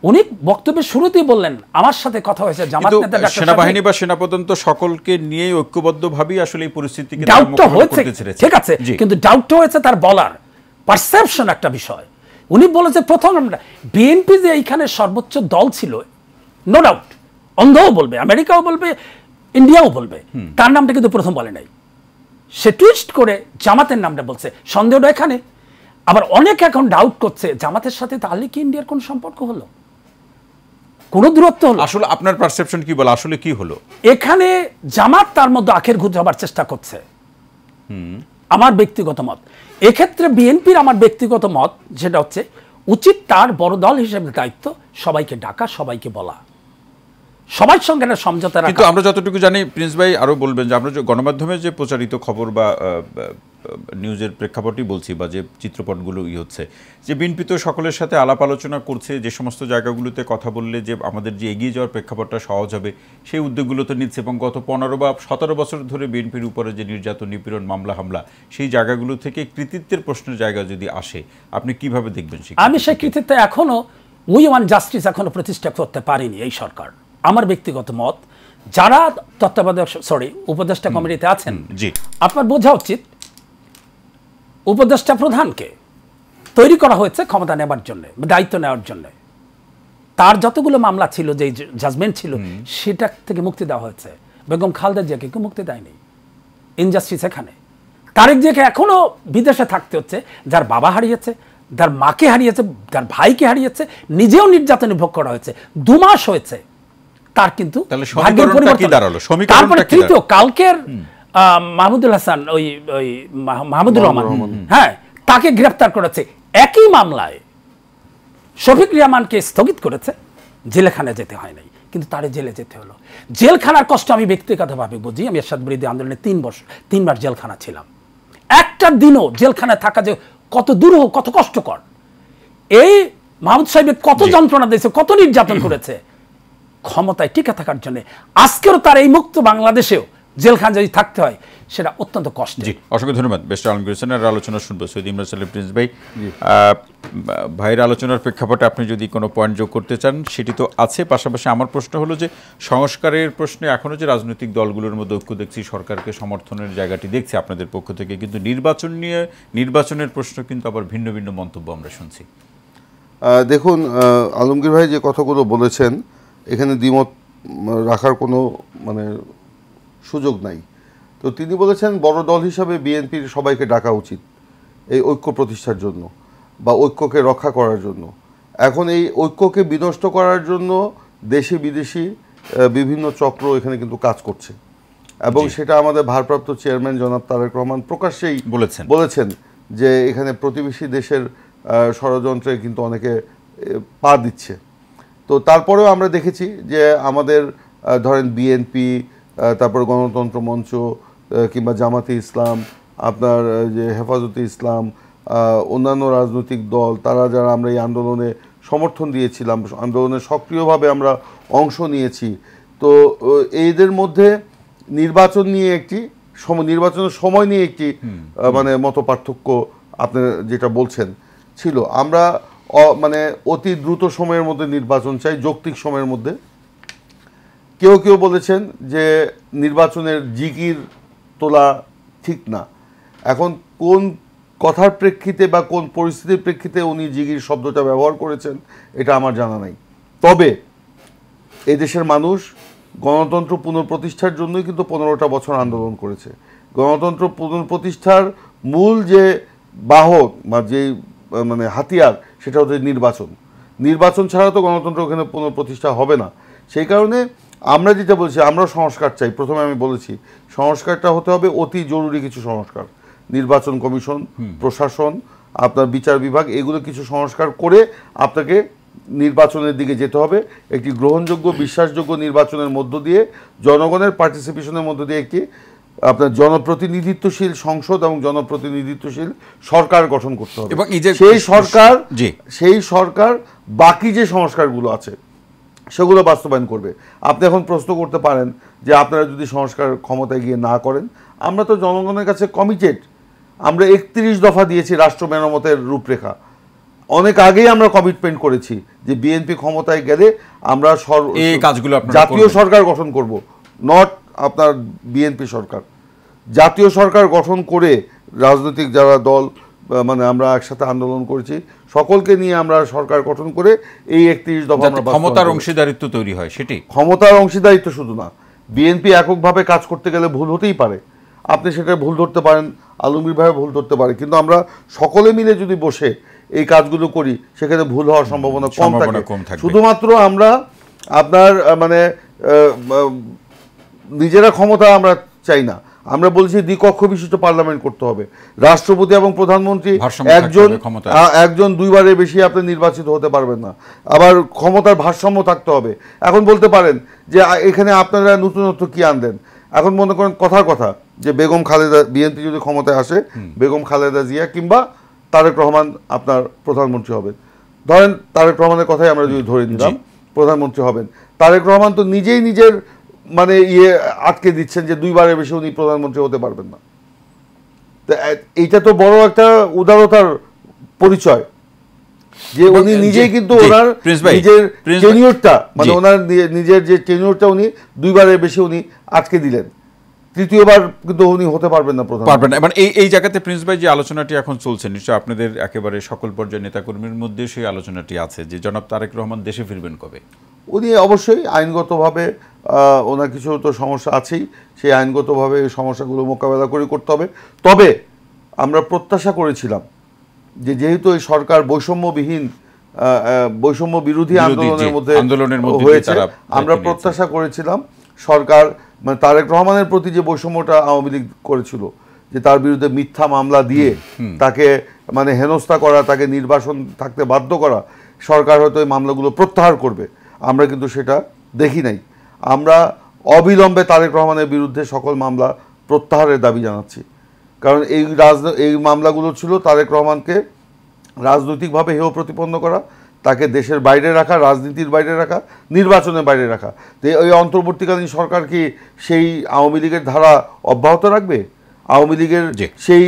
উনি বক্তব্যের শুরুতেই বললেন আমার সাথে কথা হয়েছে জামাত নেতা ডাক্তার সেনাবাহিনী বা সেনাপ্রধান তো সকলকে নিয়ে ঐক্যবদ্ধভাবেই আসলে এই পরিস্থিতিকে ডাউটটা হয়েছে, ঠিক আছে, কিন্তু ডাউটটা হয়েছে তার বলার পারসেপশন একটা বিষয়। উনি বলেছে প্রথম বিএনপি যে এইখানে সর্বোচ্চ দল ছিল, নো ডাউট, অন্ধও বলবে, আমেরিকাও বলবে, ইন্ডিয়াও বলবে, তার নামটা কিন্তু প্রথম বলে নাই। সে টুইস্ট করে জামাতের নামটা বলছে। সন্দেহটা এখানে। আবার অনেক এখন ডাউট করছে জামাতের সাথে তাহলে কি ইন্ডিয়ার কোন সম্পর্ক হলো, কোন দূরত্ব হলো? আসলে আপনার পারসেপশন কি বলে, আসলে কি হলো এখানে? জামাত তার মধ্যে আখের ঘুষ হবার চেষ্টা করছে, আমার ব্যক্তিগত মত। এক্ষেত্রে বিএনপির আমার ব্যক্তিগত মত যেটা হচ্ছে, উচিত তার বড় দল হিসেবে দায়িত্ব সবাইকে ডাকা, সবাইকে বলা, সবার সঙ্গে একটা সমঝোতা রাখা। কিন্তু আমরা যতটুকু জানি, প্রিন্স ভাই আরো বলবেন, যে আমরা গণমাধ্যমে যে প্রচারিত খবর বা নিউজের প্রেক্ষাপটই বলছি, বা যে চিত্রপটগুলো হচ্ছে, যে বিএনপি তো সকলের সাথে আলাপ আলোচনা করছে, যে সমস্ত জায়গাগুলোতে কথা বললে যে আমাদের যে এগিয়ে যাওয়ার প্রেক্ষাপটটা সহজ হবে, সেই উদ্যোগগুলো তো নিচ্ছে। এবং গত 15 বা 17 বছর ধরে বিএনপির উপরে যে নির্যাতন, নিপীড়ন, মামলা হামলা, সেই জায়গাগুলো থেকে কৃতিত্বের প্রশ্নের জায়গা যদি আসে, আপনি কিভাবে দেখবেন? আমি সেই কৃতিত্ব এখনো, উই ওয়ান্ট জাস্টিস এখনো প্রতিষ্ঠা করতে পারিনি এই সরকার। আমার ব্যক্তিগত মত, যারা তত্ত্বাবধায়ক উপদেষ্টা কমিটিতে আছেন, আপনার বোঝা উচিত উপদেষ্টা প্রধানকে তৈরি করা হয়েছে ক্ষমতা নেবার জন্য, দায়িত্ব নেওয়ার জন্য। তার যতগুলো মামলা ছিল, যে জাজমেন্ট ছিল, সেটা থেকে মুক্তি দেওয়া হয়েছে। বেগম খালেদা জিয়াকে কেউ মুক্তি দেয়নি। ইনজাস্টিস এখানে। তারেক জিয়াকে এখনো বিদেশে থাকতে হচ্ছে, যার বাবা হারিয়েছে, যার মাকে হারিয়েছে, যার ভাইকে হারিয়েছে, নিজেও নির্যাতনে ভোগ করা হয়েছে, 2 মাস হয়েছে। তার কিন্তু ভাগ্যের পরিবর্তন। তারপরে তৃতীয় কালকের মাহমুদুল হাসান, ওই মাহমুদুর রহমান, হ্যাঁ, তাকে গ্রেফতার করেছে একই মামলায়। শফিক রিয়ামানকে স্থগিত করেছে, জেলখানায় যেতে হয় নাই, কিন্তু তারে জেলে যেতে হলো। জেলখানার কষ্ট আমি ব্যক্তিগতভাবে বুঝি। আমি এরশাদ বিরোধী আন্দোলনে 3 বার জেলখানা ছিলাম। একটা দিনও জেলখানায় থাকা যে কত দুরূহ, কত কষ্টকর। এই মাহমুদ সাহেবের কত যন্ত্রণা দিয়েছে, কত নির্যাতন করেছে ক্ষমতায় টিকে থাকার জন্য। আজকেও তার এই মুক্ত বাংলাদেশেও জেলখানা যদি থাকতে হয় সেটা অত্যন্ত কষ্ট। জি, অসংখ্য ধন্যবাদ। বেস্ট আলমগীর হোসেনের আলোচনা শুনবো। সৈয়দ ইমরান সাহেব প্রিন্স ভাই, ভাইয়ের আলোচনার প্রেক্ষাপটে আপনি যদি কোনো পয়েন্ট যোগ করতে চান সেটি তো আছে, পাশাপাশি আমার প্রশ্ন হলো যে সংস্কারের প্রশ্নে এখনও যে রাজনৈতিক দলগুলোর মধ্যে ঐক্য দেখছি, সরকারকে সমর্থনের জায়গাটি দেখছি আপনাদের পক্ষ থেকে, কিন্তু নির্বাচনের প্রশ্ন কিন্তু আবার ভিন্ন ভিন্ন মন্তব্য আমরা শুনছি। দেখুন আলমগীর ভাই যে কথাগুলো বলেছেন এখানে দ্বিমত রাখার কোনো মানে সুযোগ নাই। তো তিনি বলেছেন বড় দল হিসাবে বিএনপির সবাইকে ডাকা উচিত এই ঐক্য প্রতিষ্ঠার জন্য বা ঐক্যকে রক্ষা করার জন্য। এখন এই ঐক্যকে বিনষ্ট করার জন্য দেশি বিদেশি বিভিন্ন চক্র এখানে কিন্তু কাজ করছে এবং সেটা আমাদের ভারপ্রাপ্ত চেয়ারম্যান জনাব তারেক রহমান প্রকাশ্যেই বলেছেন যে এখানে প্রতিবেশী দেশের ষড়যন্ত্রে কিন্তু অনেকে পা দিচ্ছে। তো তারপরেও আমরা দেখেছি যে আমাদের ধরেন বিএনপি, তারপর গণতন্ত্র মঞ্চ কিংবা জামাতে ইসলাম, আপনার যে হেফাজতে ইসলাম, অন্যান্য রাজনৈতিক দল, তারা যারা আমরা এই আন্দোলনে সমর্থন দিয়েছিলাম, আন্দোলনে সক্রিয়ভাবে আমরা অংশ নিয়েছি। তো এদের মধ্যে নির্বাচন নিয়ে নির্বাচনের সময় নিয়ে একটি মানে মত পার্থক্য আপনি যেটা বলছেন ছিল। আমরা মানে অতি দ্রুত সময়ের মধ্যে নির্বাচন চাই, যৌক্তিক সময়ের মধ্যে। কেউ কেউ বলেছেন যে নির্বাচনের জিকির তোলা ঠিক না। এখন কোন কথার প্রেক্ষিতে বা কোন পরিস্থিতির প্রেক্ষিতে উনি জিকির শব্দটা ব্যবহার করেছেন এটা আমার জানা নাই। তবে এদেশের মানুষ গণতন্ত্র পুনঃপ্রতিষ্ঠার জন্যই কিন্তু 15টা বছর আন্দোলন করেছে। গণতন্ত্র পুনঃপ্রতিষ্ঠার মূল যে বাহক বা যে মানে হাতিয়ার সেটা হচ্ছে নির্বাচন ছাড়া তো গণতন্ত্র ওখানে পুনঃপ্রতিষ্ঠা হবে না। সেই কারণে আমরা যেটা বলছি, আমরা সংস্কার চাই। প্রথমে আমি বলেছি সংস্কারটা হতে হবে অতি জরুরি কিছু সংস্কার, নির্বাচন কমিশন, প্রশাসন, আপনার বিচার বিভাগ, এগুলো কিছু সংস্কার করে আপনাকে নির্বাচনের দিকে যেতে হবে। একটি গ্রহণযোগ্য বিশ্বাসযোগ্য নির্বাচনের মধ্য দিয়ে জনগণের পার্টিসিপেশনের মধ্য দিয়ে একটি আপনার জনপ্রতিনিধিত্বশীল সংসদ এবং জনপ্রতিনিধিত্বশীল সরকার গঠন করতে হবে। এবং সেই সরকার বাকি যে সংস্কারগুলো আছে সেগুলো বাস্তবায়ন করবে। আপনি এখন প্রশ্ন করতে পারেন যে আপনারা যদি সংস্কার ক্ষমতায় গিয়ে না করেন, আমরা তো জনগণের কাছে কমিটেড। আমরা 31 দফা দিয়েছি রাষ্ট্র মেরামতের রূপরেখা। অনেক আগেই আমরা কমিটমেন্ট করেছি যে বিএনপি ক্ষমতায় গেলে আমরা জাতীয় সরকার গঠন করব, নট আপনার বিএনপি সরকার। জাতীয় সরকার গঠন করে রাজনৈতিক যারা দল মানে আমরা একসাথে আন্দোলন করেছি সকলকে নিয়ে আমরা সরকার গঠন করে এই 31 দফা ক্ষমতার অংশীদারিত্ব তৈরি হয়। সেটি ক্ষমতার অংশীদারিত্ব শুধু না, বিএনপি এককভাবে কাজ করতে গেলে ভুল হতেই পারে। আপনি সেটা ভুল ধরতে পারেন, আলমগীর ভাই ভুল ধরতে পারে, কিন্তু আমরা সকলে মিলে যদি বসে এই কাজগুলো করি সেখানে ভুল হওয়ার সম্ভাবনা কম থাকে। শুধুমাত্র আমরা আপনার মানে নিজেরা ক্ষমতা আমরা চাই না, আমরা বলছি দ্বিকক্ষ বিশিষ্ট পার্লামেন্ট করতে হবে। রাষ্ট্রপতি এবং প্রধানমন্ত্রী একজন দুইবারের বেশি আপনি নির্বাচিত হতে পারবেন না। আবার ক্ষমতার ভারসাম্য থাকতে হবে। এখন বলতে পারেন যে এখানে আপনারা নতুনত্ব কি আনলেন। এখন মনে করেন কথার কথা যে বেগম খালেদা, বিএনপি যদি ক্ষমতায় আসে, বেগম খালেদা জিয়া কিংবা তারেক রহমান আপনার প্রধানমন্ত্রী হবেন। ধরেন তারেক রহমানের কথাই আমরা যদি ধরে নিলাম প্রধানমন্ত্রী হবেন, তারেক রহমান তো নিজেই নিজের মানে আটকে দিচ্ছেন যে দুইবারের বেশি উনি প্রধানমন্ত্রী হতে পারবেন না। তো এইটা তো বড় একটা উদারতার পরিচয় যে উনি নিজেই কিন্তু ওনার নিজের টেনিউরটা মানে ওনার নিজের যে টেনিউরটা উনি দুইবারের বেশি উনি আটকে দিলেন, তৃতীয়বার কিন্তু উনি হতে পারবেন না প্রধানমন্ত্রী। মানে এই জায়গাতে প্রিন্স ভাই যে আলোচনাটি এখন চলছে, নিশ্চয় আপনাদের একেবারে সকল পর্যায়ের নেতাকর্মীর মধ্যে সেই আলোচনাটি আছে যে জনাব তারেক রহমান দেশে ফিরবেন কবে। উনি অবশ্যই আইনগতভাবে ওনার কিছু তো সমস্যা আছেই, সেই আইনগতভাবে এই সমস্যাগুলো মোকাবেলা করে করতে হবে। তবে আমরা প্রত্যাশা করেছিলাম যে যেহেতু এই সরকার বৈষম্য বিরোধী আন্দোলনের মধ্যে হয়েছে, আমরা প্রত্যাশা করেছিলাম সরকার মানে তারেক রহমানের প্রতি যে বৈষম্যটা আওয়ামী লীগ করেছিল, যে তার বিরুদ্ধে মিথ্যা মামলা দিয়ে তাকে মানে হেনস্থা করা, তাকে নির্বাসন থাকতে বাধ্য করা, সরকার হয়তো এই মামলাগুলো প্রত্যাহার করবে। আমরা কিন্তু সেটা দেখি নাই। আমরা অবিলম্বে তারেক রহমানের বিরুদ্ধে সকল মামলা প্রত্যাহারের দাবি জানাচ্ছি। কারণ এই মামলাগুলো ছিল তারেক রহমানকে রাজনৈতিকভাবে হেয় প্রতিপন্ন করা, তাকে দেশের বাইরে রাখা, রাজনীতির বাইরে রাখা, নির্বাচনের বাইরে রাখা। তো এই অন্তর্বর্তীকালীন সরকার কি সেই আওয়ামী লীগের ধারা অব্যাহত রাখবে? আওয়ামী লীগের সেই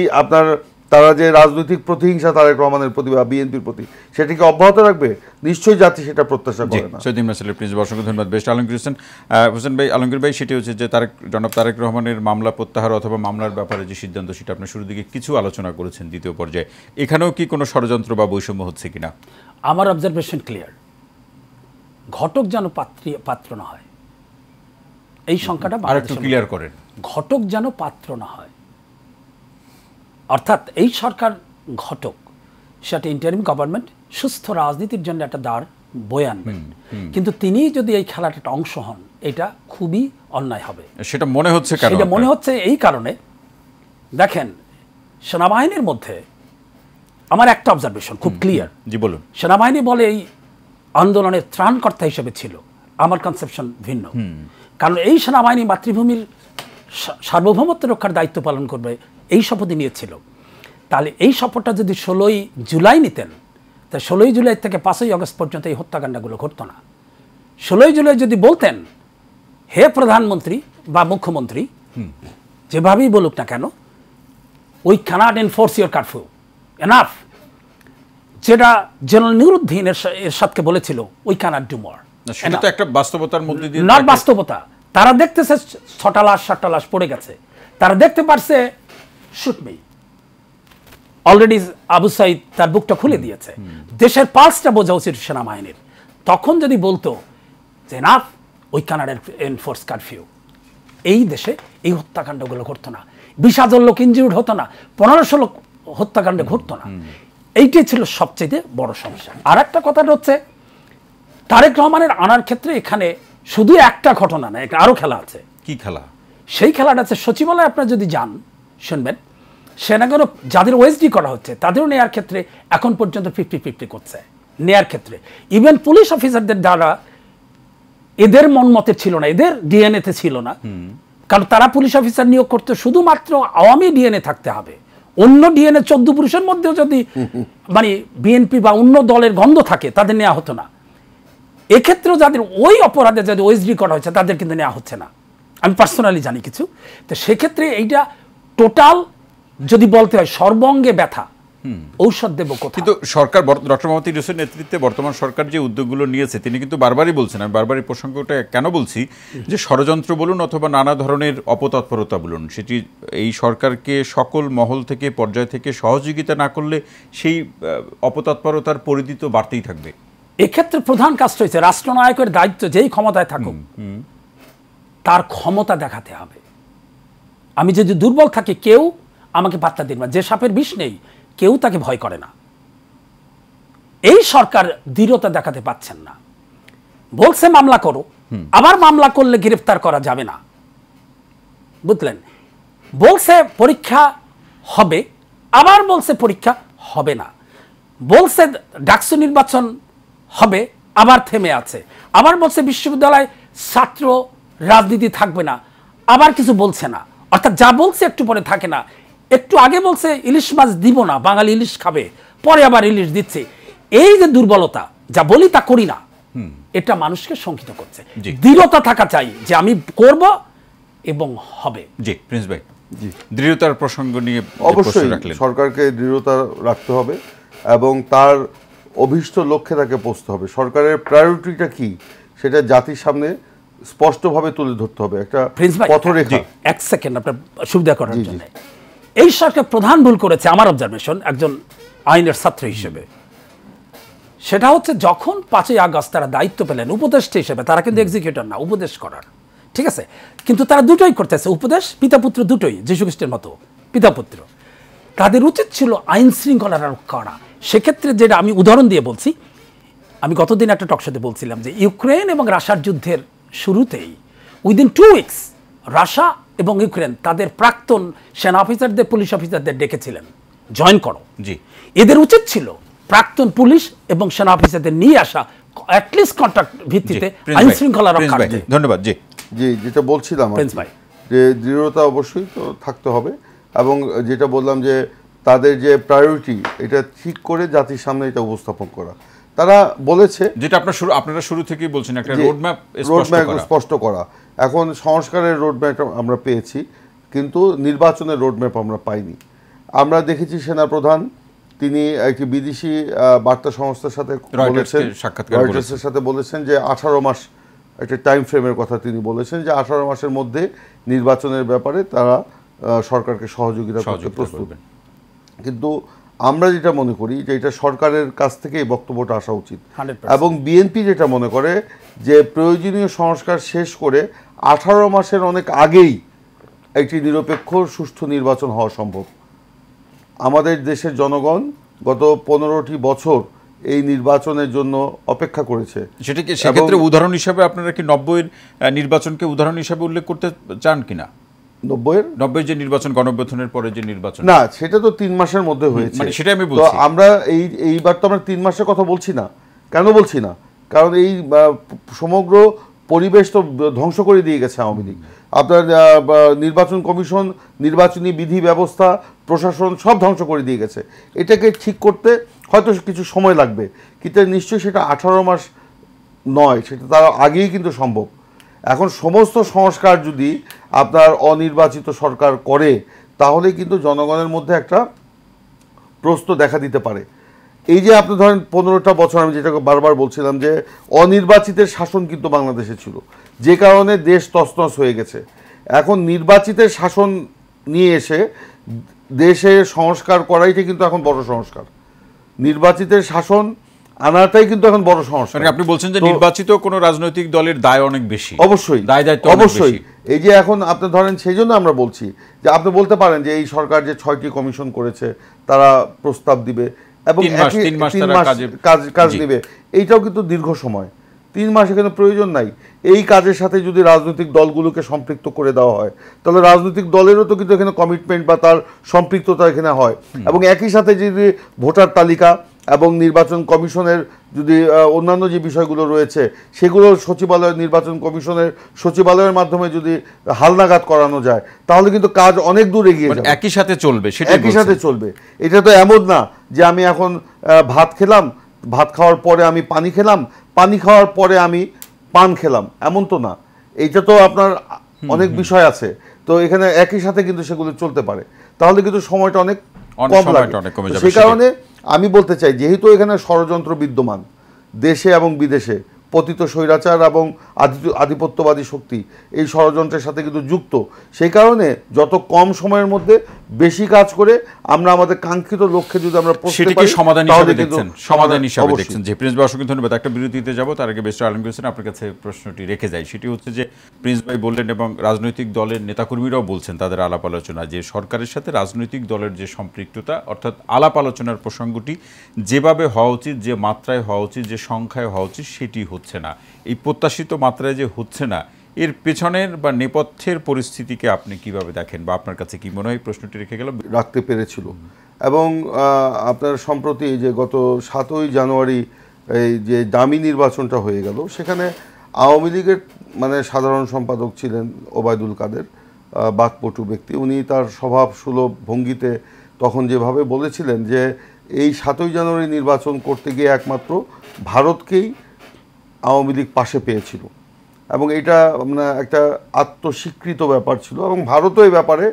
তারা যে রাজনৈতিক প্রতিহিংসা তারেক রহমানের প্রতি বা বিএনপির প্রতি, সেটিকে অব্যাহত রাখবে? নিশ্চয়ই জাতি সেটা প্রত্যাশা করে না। সৈয়দ মাসুদ প্রিন্স, অসংখ্য ধন্যবাদ। বেশ আলমগীর হোসেন ভাই, আলমগীর ভাই, সেটি হচ্ছে যে জনাব তারেক রহমানের মামলা প্রত্যাহার অথবা মামলার ব্যাপারে যে সিদ্ধান্ত, সেটা আপনি শুরুর দিকে কিছু আলোচনা করেছেন দ্বিতীয় পর্যায়ে। এখানেও কি কোনো ষড়যন্ত্র বা বৈষম্য হচ্ছে কিনা? আমার অবজারভেশন ক্লিয়ার। ঘটক যেন পাত্র না হয়, এই সংখ্যাটা আর একটু ক্লিয়ার করেন। ঘটক যেন পাত্র না হয়, অর্থাৎ এই সরকার ঘটক, সেটা ইন্টারিম গভর্নমেন্ট সুস্থ রাজনীতির জন্য একটা দ্বার বয়ে আনবেন, কিন্তু তিনি যদি এই খেলার একটা অংশ হন, এটা খুবই অন্যায় হবে। সেটা মনে হচ্ছে, সেটা মনে হচ্ছে এই কারণে, দেখেন সেনাবাহিনীর মধ্যে আমার একটা অবজারভেশন খুব ক্লিয়ার। জি বলুন। সেনাবাহিনী বলে এই আন্দোলনের ত্রাণকর্তা হিসেবে ছিল, আমার কনসেপশন ভিন্ন। কারণ এই সেনাবাহিনী মাতৃভূমির সার্বভৌমত্ব রক্ষার দায়িত্ব পালন করবে এই শপথই নিয়েছিল। তাহলে এই শপথটা যদি 16ই জুলাই নিতেন, তা 16ই জুলাই থেকে 5ই আগস্ট পর্যন্ত এই হত্যাকাণ্ডগুলো ঘটতো না। 16ই জুলাই যদি বলতেন, হে প্রধানমন্ত্রী বা মুখ্যমন্ত্রী, যেভাবেই বলুক না কেন, we can't enforce your curfew enough, যেটা জেনারেল নুরুদ্দিন এরশাদকে বলেছিল, উই ক্যানট ডু মোর। সেটা তো একটা বাস্তবতার মধ্যে দিয়ে, নট বাস্তবতা। তারা দেখতেছে 6টা লাশ 7টা লাশ পড়ে গেছে, তারা দেখতে পারছে shoot me, already Abu Sayeed তার বুকটা খুলে দিয়েছে। দেশের পালসটা বোঝা উচিত সেনাবাহিনীর। তখন যদি বলতো যে না, উই ক্যানট এনফোর্স কারফিউ, এই দেশে এই হত্যাকাণ্ডগুলো ঘটতো না, 20,000 লোক ইনজিউর্ড হতো না, 1500 লোক হত্যাকাণ্ড ঘটতো না। এইটাই ছিল সবচেয়ে বড় সমস্যা। আর একটা কথাটা হচ্ছে, তারেক রহমানের আনার ক্ষেত্রে এখানে শুধু একটা ঘটনা না, আরো খেলা আছে। কি খেলা? সেই খেলাটা আছে সচিবালয়ে আপনারা যদি যান, শুনবেন সেনাগুলো যাদের ওএসডি করা হচ্ছে তাদেরও নেয়ার ক্ষেত্রে এখন পর্যন্ত 50-50 করছে নেয়ার ক্ষেত্রে। ইভেন পুলিশ অফিসারদের দ্বারা এদের মন মতে ছিল না, এদের ডিএনএতে ছিল না, কারণ তারা পুলিশ অফিসার নিয়োগ করতে শুধুমাত্র আওয়ামী ডিএনএ থাকতে হবে। অন্য ডিএনএ 14 পুরুষের মধ্যেও যদি মানে বিএনপি বা অন্য দলের গন্ধ থাকে, তাদের নেওয়া হতো না। এক্ষেত্রেও যাদের ওই অপরাধে যদি ওএসডি করা হয়েছে, তাদের কিন্তু নেওয়া হচ্ছে না। আমি পার্সোনালি জানি কিছু। তো সেক্ষেত্রে এইটা টোটাল যদি বলতে হয় সর্বঙ্গে ব্যথা, ঔষধ দেব কোথায়? কিন্তু সরকার, ডক্টর মোহাম্মদ ইউনূসের নেতৃত্বে বর্তমান সরকার যে উদ্যোগগুলো নিয়েছে, তিনি কিন্তু বারবারই বলছেন, আমি বারবার এই প্রসঙ্গটা কেন বলছি, যে ষড়যন্ত্র বলুন অথবা নানা ধরনের অপতৎপরতা বলুন, সেটি এই সরকারকে সকল মহল থেকে, পর্যায় থেকে সহযোগিতা না করলে সেই অপতৎপরতার পরিধি তো বাড়তেই থাকবে। এক্ষেত্রে প্রধান কাজটা হচ্ছে রাষ্ট্রনায়কের দায়িত্ব, যেই ক্ষমতায় থাকুক তার ক্ষমতা দেখাতে হবে। আমি যদি দুর্বল থাকি, কেউ আমাকে পাত্তা দিন না। যে সাপের বিষ নেই, কেউ তাকে ভয় করে না। এই সরকার দৃঢ়তা দেখাতে পাচ্ছেন না। বলছে মামলা করো, আবার মামলা করলে গ্রেফতার করা যাবে না, বুঝলেন? বলছে পরীক্ষা হবে, আবার বলছে পরীক্ষা হবে না। বলছে ডাকসু নির্বাচন হবে, আবার থেমে আছে। আবার বলছে বিশ্ববিদ্যালয় ছাত্র রাজনীতি থাকবে না, আবার কিছু বলছে না। অর্থাৎ যা বলছে একটু পরে থাকে না। একটু আগে বলছে ইলিশ মাছ দিব না, বাঙালি ইলিশ খাবে, পরে আবার ইলিশ দিচ্ছে। এই যে দুর্বলতা, যা বলি তা করি না, এটা মানুষকে শঙ্কিত করছে। দৃঢ়তা থাকা চাই যে আমি করব এবং হবে। জি প্রিন্স ভাই, দৃঢ়তার প্রসঙ্গ নিয়ে অবশ্যই সরকারকে দৃঢ়তা রাখতে হবে এবং তার অভীষ্ট লক্ষ্যে তাকে পৌঁছতে হবে। সরকারের প্রায়োরিটিটা কি, সেটা জাতির সামনে স্পষ্টভাবে তুলে ধরতে হবে, একটা পথরেখা। এক সেকেন্ড আপনার সুবিধা করার জন্য, এই সরকার প্রধান ভুল করেছে আমার অবজারভেশন একজন আইনের ছাত্র হিসেবে, সেটা হচ্ছে যখন 5ই আগস্ট তারা দায়িত্ব পেলেন উপদেষ্টা হিসেবে, তারা কিন্তু এক্সিকিউটর না, উপদেশ করার, ঠিক আছে? কিন্তু তারা দুটোই করতেছে, উপদেশ পিতা পুত্র দুটোই, যীশু খ্রিস্টের মতো পিতা পুত্র। তাদের উচিত ছিল আইন শৃঙ্খলা রক্ষা করা। সেক্ষেত্রে যেটা আমি উদাহরণ দিয়ে বলছি, আমি গতদিন একটা টকশোতে বলছিলাম যে ইউক্রেন এবং রাশিয়ার যুদ্ধের শুরুতেই উইদিন 2 উইকস রাশিয়া এবং ইউক্রেন তাদের প্রাক্তন সেনা অফিসারদের, পুলিশ অফিসারদের ডেকেছিলেন জয়েন করো। জি, এদের উচিত ছিল প্রাক্তন পুলিশ এবং সেনা অফিসারদের নিয়ে আসা, অ্যাটলিস্ট কন্ট্রাক্ট ভিত্তিতে আইন শৃঙ্খলা রক্ষা। ধন্যবাদ। জি জি, যেটা বলছিলাম যে দৃঢ়তা অবশ্যই তো থাকতে হবে এবং যেটা বললাম যে তাদের যে প্রায়োরিটি এটা ঠিক করে জাতির সামনে এটা উপস্থাপন করা। তারা বলেছে যেটা আপনারা শুরু থেকেই বলছেন একটা রোডম্যাপ স্পষ্ট করা। এখন সংস্কারের রোডম্যাপ আমরা পেয়েছি, কিন্তু নির্বাচনের রোডম্যাপ আমরা পাইনি। আমরা দেখেছি সেনাপ্রধান তিনি একটি বিদেশি বার্তা সংস্থার সাথে বলেছেন, রয়টার্সের সাথে বলেছেন যে 18 মাস একটা টাইম ফ্রেমের কথা তিনি বলেছেন, যে 18 মাসের মধ্যে নির্বাচনের ব্যাপারে তারা সরকারকে সহযোগিতা করতে প্রস্তুত। কিন্তু আমরা যেটা মনে করি যে এটা সরকারের কাছ থেকে এই বক্তব্যটা আসা উচিত, এবং বিএনপি যেটা মনে করে যে প্রয়োজনীয় সংস্কার শেষ করে 18 মাসের অনেক আগেই একটি নিরপেক্ষ সুষ্ঠু নির্বাচন হওয়া সম্ভব। আমাদের দেশের জনগণ গত 15টি বছর এই নির্বাচনের জন্য অপেক্ষা করেছে। সেটাকে সেক্ষেত্রে উদাহরণ হিসাবে আপনারা কি 90-এর নির্বাচনকে উদাহরণ হিসাবে উল্লেখ করতে চান কিনা? 90-এর যে নির্বাচন, গণঅভ্যুত্থানের পরে যে নির্বাচন, না সেটা তো 3 মাসের মধ্যে হয়েছে, মানে সেটা আমি বলছি। আমরা এইবার তো আমরা 3 মাসের কথা বলছি না। কেন বলছি না? কারণ এই সমগ্র পরিবেশ তো ধ্বংস করে দিয়ে গেছে আওয়ামী লীগ। আপনার নির্বাচন কমিশন, নির্বাচনী বিধি ব্যবস্থা, প্রশাসন সব ধ্বংস করে দিয়ে গেছে। এটাকে ঠিক করতে হয়তো কিছু সময় লাগবে, কিন্তু নিশ্চয়ই সেটা 18 মাস নয়, সেটা তার আগেই কিন্তু সম্ভব। এখন সমস্ত সংস্কার যদি আপনার অনির্বাচিত সরকার করে, তাহলে কিন্তু জনগণের মধ্যে একটা প্রশ্ন দেখা দিতে পারে। এই যে আপনি ধরেন 15টা বছর, আমি যেটাকে বারবার বলছিলাম যে অনির্বাচিতের শাসন কিন্তু বাংলাদেশে ছিল, যে কারণে দেশ তছনছ হয়ে গেছে। এখন নির্বাচিতের শাসন নিয়ে এসে দেশে সংস্কার করাইটা কিন্তু এখন বড় সংস্কার। নির্বাচিতের শাসন আনাটাই কিন্তু এখন বড় সংস্কার। মানে আপনি বলছেন যে নির্বাচিত কোনো রাজনৈতিক দলের দায় অনেক বেশি। অবশ্যই দায় দায়িত্ব অবশ্যই। এই যে এখন আপনি ধরেন, সেই জন্য আমরা বলছি যে আপনি বলতে পারেন যে এই সরকার যে 6টি কমিশন করেছে তারা প্রস্তাব দিবে এবং 3 মাস কাজ দিবে, এইটাও কিন্তু দীর্ঘ সময়। 3 মাস এখানে প্রয়োজন নাই। এই কাজের সাথে যদি রাজনৈতিক দলগুলোকে সম্পৃক্ত করে দেওয়া হয়, তাহলে রাজনৈতিক দলেরও তো কিন্তু এখানে কমিটমেন্ট বা তার সম্পৃক্ততা এখানে হয়। এবং একই সাথে যদি ভোটার তালিকা এবং নির্বাচন কমিশনের যদি অন্যান্য যে বিষয়গুলো রয়েছে সেগুলো সচিবালয়, নির্বাচন কমিশনের সচিবালয়ের মাধ্যমে যদি হালনাগাদ করানো যায়, তাহলে কিন্তু কাজ অনেক দূর এগিয়ে যাবে। একই সাথে চলবে, একই সাথে চলবে। এটা তো এমন না যে আমি এখন ভাত খেলাম, ভাত খাওয়ার পরে আমি পানি খেলাম, পানি খাওয়ার পরে আমি পান খেলাম, এমন তো না। এইটা তো আপনার অনেক বিষয় আছে। তো এখানে একই সাথে কিন্তু সেগুলো চলতে পারে, তাহলে কিন্তু সময়টা অনেক কম লাগে। সেই কারণে আমি বলতে চাই, যেহেতু এখানে ষড়যন্ত্র বিদ্যমান দেশে এবং বিদেশে, পতিত স্বৈরাচার এবং আধিপত্যবাদী শক্তি এই ষড়যন্ত্রের সাথে কিন্তু যুক্ত, সেই কারণে যত কম সময়ের মধ্যে বেশি কাজ করে আমরা আমাদের কাঙ্ক্ষিত লক্ষ্যে যদি আমরা পৌঁছতে পারি, সমাধান হিসেবে দেখছেন। যে প্রিন্স ভাই, অসংখ্য ধন্যবাদ। একটা বিরতিতে যাব, তার আগে বেস্টার আলমগীর হোসেন আপনার কাছে প্রশ্নটি রেখে যাই। সেটি হচ্ছে যে প্রিন্স ভাই বললেন এবং রাজনৈতিক দলের নেতাকর্মীরাও বলছেন তাদের আলাপ আলোচনা, যে সরকারের সাথে রাজনৈতিক দলের যে সম্পৃক্ততা, অর্থাৎ আলাপ আলোচনার প্রসঙ্গটি যেভাবে হওয়া উচিত, যে মাত্রায় হওয়া উচিত, যে সংখ্যায় হওয়া উচিত, সেটি হচ্ছে না। এই প্রত্যাশিত মাত্রায় যে হচ্ছে না, এর পেছনের বা নেপথ্যের পরিস্থিতিকে আপনি কিভাবে দেখেন, বা আপনার কাছে কি মনে হয়? প্রশ্নটি রেখে গেল। রাখতে পেরেছিল। এবং আপনার সম্প্রতি যে গত 7ই জানুয়ারি এই যে দামি নির্বাচনটা হয়ে গেল, সেখানে আওয়ামী লীগের মানে সাধারণ সম্পাদক ছিলেন ওবায়দুল কাদের, বাকপটু ব্যক্তি। উনি তার স্বভাব সুলভ ভঙ্গিতে তখন যেভাবে বলেছিলেন যে এই 7ই জানুয়ারি নির্বাচন করতে গিয়ে একমাত্র ভারতকেই আওয়ামী লীগ পাশে পেয়েছিল, এবং এটা মানে একটা আত্মস্বীকৃত ব্যাপার ছিল। এবং ভারতও এই ব্যাপারে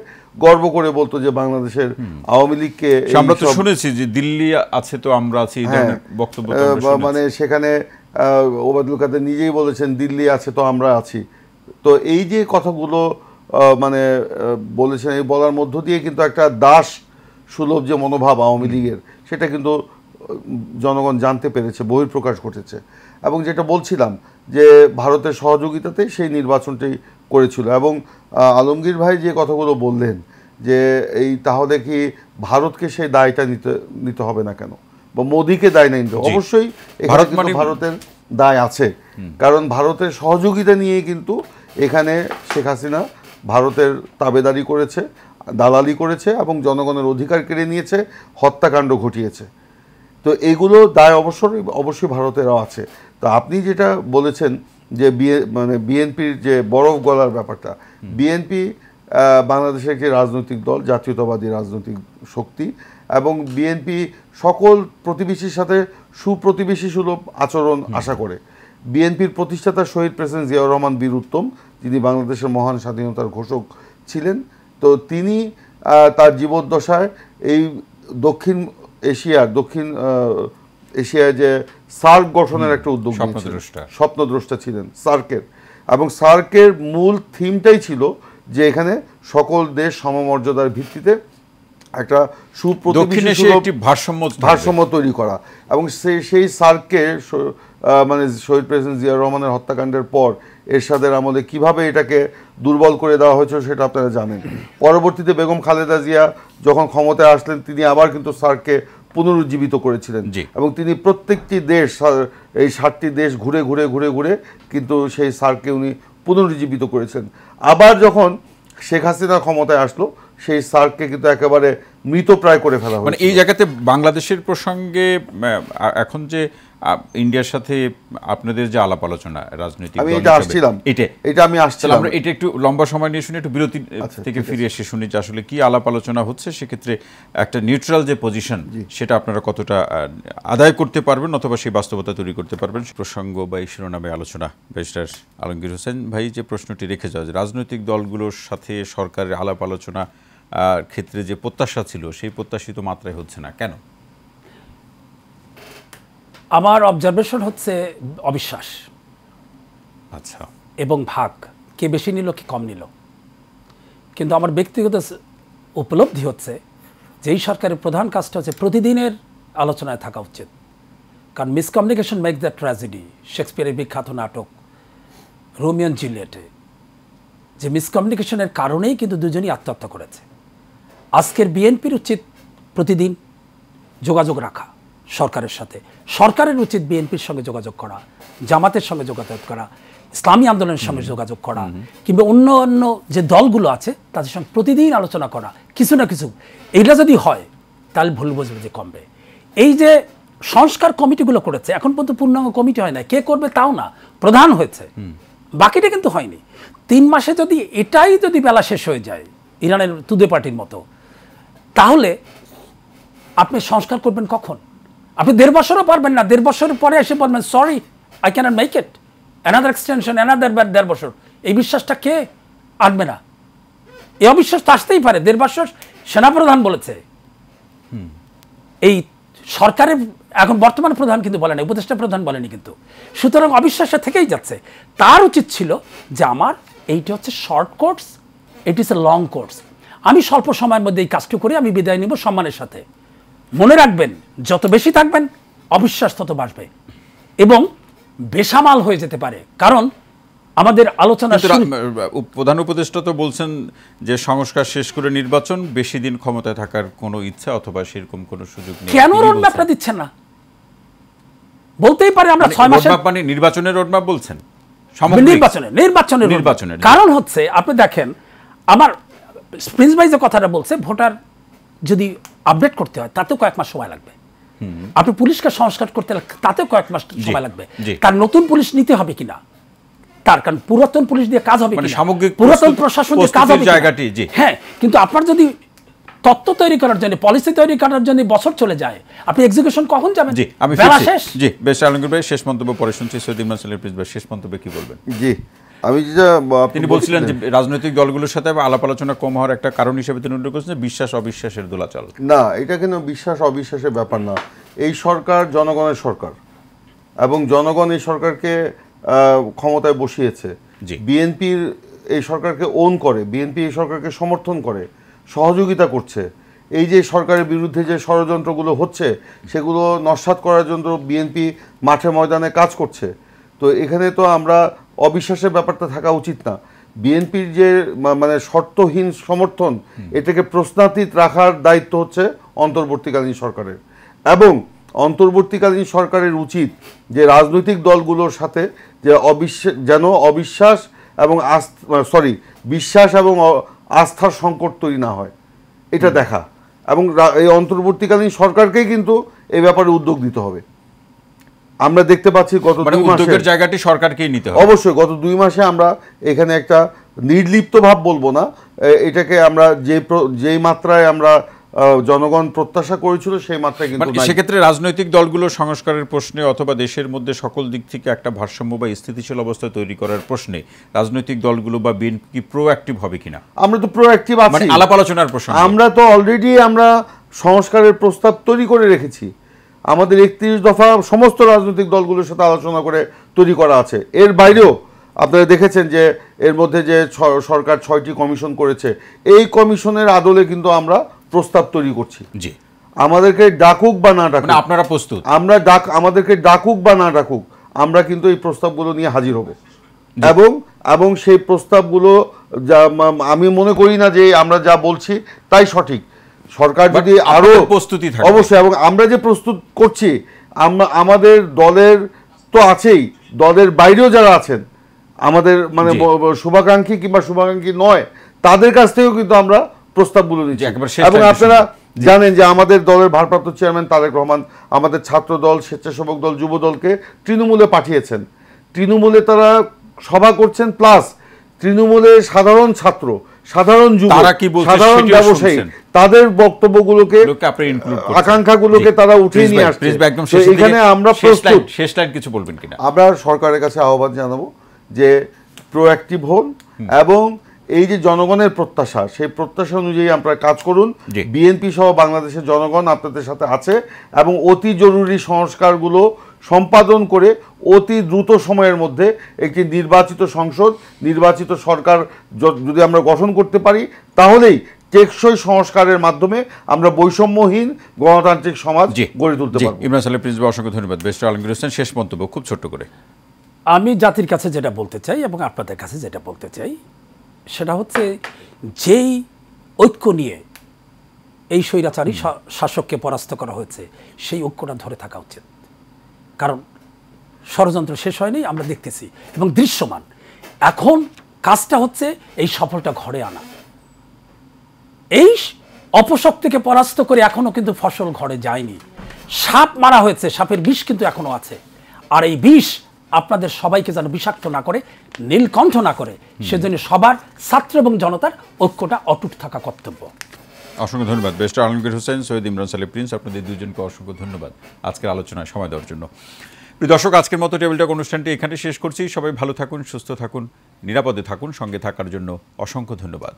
গর্ব করে বলতো যে বাংলাদেশের আওয়ামী লীগকে, আমরা তো শুনেছি যে দিল্লি আছে তো আমরা আছি, এই ধরনের বক্তব্য মানে সেখানে ওবায়দুল কাদের নিজেই বলেছেন দিল্লি আছে তো আমরা আছি। তো এই যে কথাগুলো মানে বলেছেন, এই বলার মধ্য দিয়ে কিন্তু একটা দাস সুলভ যে মনোভাব আওয়ামী লীগের, সেটা কিন্তু জনগণ জানতে পেরেছে, বহিঃপ্রকাশ ঘটেছে। এবং যেটা বলছিলাম যে ভারতের সহযোগিতাতে সেই নির্বাচনটি করেছিল। এবং আলমগীর ভাই যে কথাগুলো বললেন যে এই তাহলে কি ভারতকে সেই দায়টা নিতে হবে না কেন, বা মোদিকে দায় না নিতে? অবশ্যই এখানে কিন্তু ভারতের দায় আছে, কারণ ভারতের সহযোগিতা নিয়ে কিন্তু এখানে শেখ হাসিনা ভারতের তাবেদারি করেছে, দালালি করেছে এবং জনগণের অধিকার কেড়ে নিয়েছে, হত্যাকাণ্ড ঘটিয়েছে। তো এগুলো দায় অবশ্যই ভারতেরও আছে। তো আপনি যেটা বলেছেন যে মানে বিএনপির যে বরফ গলার ব্যাপারটা, বিএনপি বাংলাদেশের একটি রাজনৈতিক দল, জাতীয়তাবাদী রাজনৈতিক শক্তি, এবং বিএনপি সকল প্রতিবেশীর সাথে সুপ্রতিবেশী সুলভ আচরণ আশা করে। বিএনপির প্রতিষ্ঠাতা শহীদ প্রেসিডেন্ট জিয়াউর রহমান বীর উত্তম, যিনি বাংলাদেশের মহান স্বাধীনতার ঘোষক ছিলেন, তো তিনি তার জীবদ্দশায় এই দক্ষিণ এশিয়ায় যে সার্ক গঠনের একটা উদ্যোগ স্বপ্নদ্রষ্টা ছিলেন সার্কের, এবং সার্কের মূল থিমটাই ছিল যে এখানে সকল দেশ সমমর্যাদার ভিত্তিতে একটা সুপ্রতিবেশী ভারসাম্য তৈরি করা। এবং সেই সার্ককে মানে শহীদ প্রেসিডেন্ট জিয়াউর রহমানের হত্যাকাণ্ডের পর এরশাদের আমলে কিভাবে এটাকে দুর্বল করে দেওয়া হয়েছিল সেটা আপনারা জানেন। পরবর্তীতে বেগম খালেদা জিয়া যখন ক্ষমতায় আসলেন, তিনি আবার কিন্তু সার্ককে পুনরুজ্জীবিত করেছিলেন, এবং তিনি প্রত্যেকটি দেশ, এই 7টি দেশ ঘুরে ঘুরে ঘুরে ঘুরে কিন্তু সেই সার্ককে উনি পুনরুজ্জীবিত করেছেন। আবার যখন শেখ হাসিনা ক্ষমতায় আসলো, সেই সার্ককে কিন্তু একেবারে মৃতপ্রায় করে ফেলা হয়। মানে এই জায়গাতে বাংলাদেশের প্রসঙ্গে এখন যে ইন্ডিয়ার সাথে আপনাদের যে আলাপ আলোচনা রাজনৈতিক, আমি এটা আসছিলাম, আমরা এটা একটু লম্বা সময় নিয়ে শুনি, একটু বিরতি থেকে ফিরে এসে শুনি যে আসলে কি আলাপ আলোচনা হচ্ছে। সেক্ষেত্রে একটা নিউট্রাল যে পজিশন, সেটা আপনারা কতটা আদায় করতে পারবেন অথবা সেই বাস্তবতা তৈরি করতে পারবেন। প্রসঙ্গ বা এই শিরোনামে আলোচনা। ব্যারিস্টার আলমগীর হোসেন ভাই যে প্রশ্নটি রেখে যাওয়া, যে রাজনৈতিক দলগুলোর সাথে সরকারের আলাপ আলোচনা ক্ষেত্রে যে প্রত্যাশা ছিল, সেই প্রত্যাশিত মাত্রায় হচ্ছে না, কেন? আমার অবজারভেশন হচ্ছে অবিশ্বাস, আচ্ছা, এবং ভাগ, কে বেশি নিল কি কম নিল। কিন্তু আমার ব্যক্তিগত উপলব্ধি হচ্ছে যে এই সরকারের প্রধান কাজটা হচ্ছে প্রতিদিনের আলোচনায় থাকা উচিত। কারণ মিসকমিউনিকেশন মেক দ্য ট্র্যাজেডি, শেক্সপিয়ারের বিখ্যাত নাটক রোমিও এন্ড জুলিয়েটে, যে মিসকমিউনিকেশনের কারণেই কিন্তু দুজনই আত্মহত্যা করেছে। আজকের বিএনপির উচিত প্রতিদিন যোগাযোগ রাখা সরকারের সাথে, সরকারের উচিত বিএনপির সঙ্গে যোগাযোগ করা, জামাতের সঙ্গে যোগাযোগ করা, ইসলামী আন্দোলনের সঙ্গে যোগাযোগ করা, কিংবা অন্য অন্য যে দলগুলো আছে তাদের সঙ্গে প্রতিদিন আলোচনা করা, কিছু না কিছু। এইটা যদি হয় তাহলে ভুল বুঝবে যে কমবে। এই যে সংস্কার কমিটিগুলো করেছে, এখন পর্যন্ত পূর্ণাঙ্গ কমিটি হয় না, কে করবে তাও না, প্রধান হয়েছে, বাকিটা কিন্তু হয়নি। 3 মাসে যদি এটাই যদি বেলা শেষ হয়ে যায় ইরানের তুদে পার্টির মতো, তাহলে আপনি সংস্কার করবেন কখন? আপনি 1.5 বছরও পারবেন না। 1.5 বছরের পরে এসে বলবেন sorry, I can't make it, another extension, another 1.5 বছর। এই বিশ্বাসটা কে আনবে না? এই অবিশ্বাস তো আসতেই পারে। 1.5 বছর সেনাপ্রধান বলেছে, এই সরকারের এখন বর্তমান প্রধান কিন্তু বলেনি, উপদেষ্টা প্রধান বলেনি কিন্তু। সুতরাং অবিশ্বাসটা থেকেই যাচ্ছে। তার উচিত ছিল যে আমার এইটা হচ্ছে short course, it is a long course. আমি স্বল্প সময়ের মধ্যে এই কাজটি করে আমি বিদায় নিব সম্মানের সাথে। মনে রাখবেন, যত বেশি থাকবেন অবিশ্বাস তত বাড়বে এবং বেসামাল হয়ে যেতে পারে। কারণ আমাদের আলোচনা, প্রধান উপদেষ্টা তো বলছেন যে সংস্কার শেষ করে নির্বাচন, বেশি দিন ক্ষমতায় থাকার কোনো ইচ্ছা অথবা সেরকম কোনো সুযোগ নেই। কেন রোডম্যাপটা দিচ্ছেন না? বলতেই পারে আমরা 6 মাসের মানে নির্বাচনের রোডম্যাপ বলছেন, নির্বাচনের। কারণ হচ্ছে আপনি দেখেন, আমার প্রিন্স ভাই যে কথাটা বলছে, ভোটার যদি আপডেট করতে হয় তাতেও কয়েক মাস সময় লাগবে। আপনি পুলিশকে সংস্কার করতে তাতেও কয়েক মাস সময় লাগবে। তার নতুন পুলিশ নিতে হবে কিনা, তার কারণ পুরাতন পুলিশ দিয়ে কাজ হবে কিনা, পুরাতন প্রশাসন দিয়ে কাজ হবে কিনা। হ্যাঁ, কিন্তু আপনার যদি তত্ত্ব তৈরি করার জন্য, পলিসি তৈরি করার জন্য বছর চলে যায়, আপনি এক্সিকিউশন কখন যাবেন? জি, আমি বেলা শেষ। জি, বেশ, আলমগীর ভাই শেষ মন্তব্য পরে শুনছি। সৈয়দ ইমরান সালেহ প্লিজ ভাই, শেষ মন্তব্যে কি বলবেন? জি, আমি যেটা তিনি বলছিলেন যে রাজনৈতিক দলগুলোর সাথে আলাপ আলোচনা কম হওয়ার একটা কারণ হিসেবে তিনি উল্লেখ করেছেন বিশ্বাস অবিশ্বাসের দোলাচল। না, এটা কেন বিশ্বাস অবিশ্বাসের ব্যাপার না। এই সরকার জনগণের সরকার এবং জনগণ এই সরকারকে ক্ষমতায় বসিয়েছে। বিএনপির এই সরকারকে ওন করে, বিএনপি এই সরকারকে সমর্থন করে, সহযোগিতা করছে। এই যে সরকারের বিরুদ্ধে যে ষড়যন্ত্রগুলো হচ্ছে সেগুলো নস্যাৎ করার জন্য বিএনপি মাঠে ময়দানে কাজ করছে। তো এখানে তো আমরা অবিশ্বাসের ব্যাপারটা থাকা উচিত না। বিএনপির যে মানে শর্তহীন সমর্থন, এটাকে প্রশ্নাতীত রাখার দায়িত্ব হচ্ছে অন্তর্বর্তীকালীন সরকারের। এবং অন্তর্বর্তীকালীন সরকারের উচিত যে রাজনৈতিক দলগুলোর সাথে যে অবিশ্বাস এবং বিশ্বাস এবং আস্থার সংকট তৈরি না হয়, এটা দেখা। এবং এই অন্তর্বর্তীকালীন সরকারকেই কিন্তু এই ব্যাপারে উদ্যোগ নিতে হবে। আমরা দেখতে পাচ্ছি গত 2 মাসে জায়গাটি সরকারকেই নিতে হবে। অবশ্যই গত 2 মাসে আমরা এখানে একটা নির্লিপ্ত ভাব বলবো না, এটাকে আমরা যেই মাত্রায় আমরা জনগণ প্রত্যাশা করেছিল সেই মাত্রায় কিন্তু নাই। সেক্ষেত্রে রাজনৈতিক দলগুলো সংস্কারের প্রশ্নে অথবা দেশের মধ্যে সকল দিক থেকে একটা ভারসাম্য বা স্থিতিশীল অবস্থা তৈরি করার প্রশ্নে রাজনৈতিক দলগুলো বা বিএনপি কি প্রোঅ্যাক্টিভ হবে কিনা? আমরা তো প্রোঅ্যাক্টিভ আছি, আলাপ আলোচনার প্রশ্ন। আমরা তো অলরেডি আমরা সংস্কারের প্রস্তাব তৈরি করে রেখেছি, আমাদের 31 দফা সমস্ত রাজনৈতিক দলগুলোর সাথে আলোচনা করে তৈরি করা আছে। এর বাইরেও আপনারা দেখেছেন যে এর মধ্যে যে সরকার 6টি কমিশন করেছে, এই কমিশনের আদলে কিন্তু আমরা প্রস্তাব তৈরি করছি। জি, আমাদেরকে ডাকুক বা না ডাকুক, আপনারা প্রস্তুত? আমাদেরকে ডাকুক বা না ডাকুক, আমরা কিন্তু এই প্রস্তাবগুলো নিয়ে হাজির হব। এবং সেই প্রস্তাবগুলো আমি মনে করি না যে আমরা যা বলছি তাই সঠিক। সরকার যদি আরো প্রস্তুতি থাকে অবশ্যই, এবং আমরা যে প্রস্তুত করছি, আমাদের দলের তো আছেই, দলের বাইরেও যারা আছেন আমাদের মানে শুভাকাঙ্ক্ষী কিংবা শুভাকাঙ্ক্ষী নয়, তাদের কাছ থেকেও কিন্তু আমরা প্রস্তাবগুলো নিচ্ছি। এবং আপনারা জানেন যে আমাদের দলের ভারপ্রাপ্ত চেয়ারম্যান তারেক রহমান আমাদের ছাত্র দল, স্বেচ্ছাসেবক দল, যুব দলকে তৃণমূলে পাঠিয়েছেন। তৃণমূলে তারা সভা করছেন, প্লাস তৃণমূলের সাধারণ ছাত্র, সাধারণ যুব, সাধারণ ব্যবসায়ী, তাদের বক্তব্যগুলোকে, আকাঙ্ক্ষাগুলোকে তারা উঠিয়ে নিয়ে আসছে। এখানে আমরা প্রস্তুত। শেষ লাইন কিছু বলবেন কিনা? আমরা সরকারের কাছে আহ্বান জানাবো যে প্রোঅ্যাক্টিভ হন এবং এই যে জনগণের প্রত্যাশা, সেই প্রত্যাশা অনুযায়ী আপনারা কাজ করুন। বিএনপি সহ বাংলাদেশের জনগণ আপনাদের সাথে আছে এবং অতি জরুরি সংস্কারগুলো সম্পাদন করে অতি দ্রুত সময়ের মধ্যে একটি নির্বাচিত সংসদ, নির্বাচিত সরকার যদি আমরা গঠন করতে পারি, তাহলেই টেকসই সংস্কারের মাধ্যমে আমরা বৈষম্যহীন গণতান্ত্রিক সমাজ গড়ে তুলতে পারব। ইমরান সালেহ প্রিন্স, অসংখ্য ধন্যবাদ। বেস্ট আলমগীর হোসেন, শেষ মন্তব্য খুব ছোট্ট করে। আমি জাতির কাছে যেটা বলতে চাই এবং আপনাদের কাছে যেটা বলতে চাই, সেটা হচ্ছে যেই ঐক্য নিয়ে এই স্বৈরাচারী শাসককে পরাস্ত করা হয়েছে, সেই ঐক্যটা ধরে থাকা উচিত। কারণ ষড়যন্ত্র শেষ হয়নি, আমরা দেখতেছি এবং দৃশ্যমান। এখন কাজটা হচ্ছে এই সফলটা ঘরে আনা। এই অপশক্তিকে পরাস্ত করে এখনো কিন্তু ফসল ঘরে যায়নি। সাপ মারা হয়েছে, সাপের বিষ কিন্তু এখনো আছে। আর এই বিষ আপনাদের সবাইকে যেন বিষাক্ত না করে, নীলকণ্ঠ না করে, সেজন্য সবার, ছাত্র এবং জনতার ঐক্যটা অটুট থাকা কর্তব্য। অসংখ্য ধন্যবাদ বেস্ট আলমগীর হোসেন, সৈয়দ ইমরান সালেহ প্রিন্স, আপনাদের দুজনকে অসংখ্য ধন্যবাদ আজকের আলোচনায় সময় দেওয়ার জন্য। প্রিয় দর্শক, আজকের মতো টেবিল টক অনুষ্ঠানটি এখানে শেষ করছি। সবাই ভালো থাকুন, সুস্থ থাকুন, নিরাপদে থাকুন। সঙ্গে থাকার জন্য অসংখ্য ধন্যবাদ।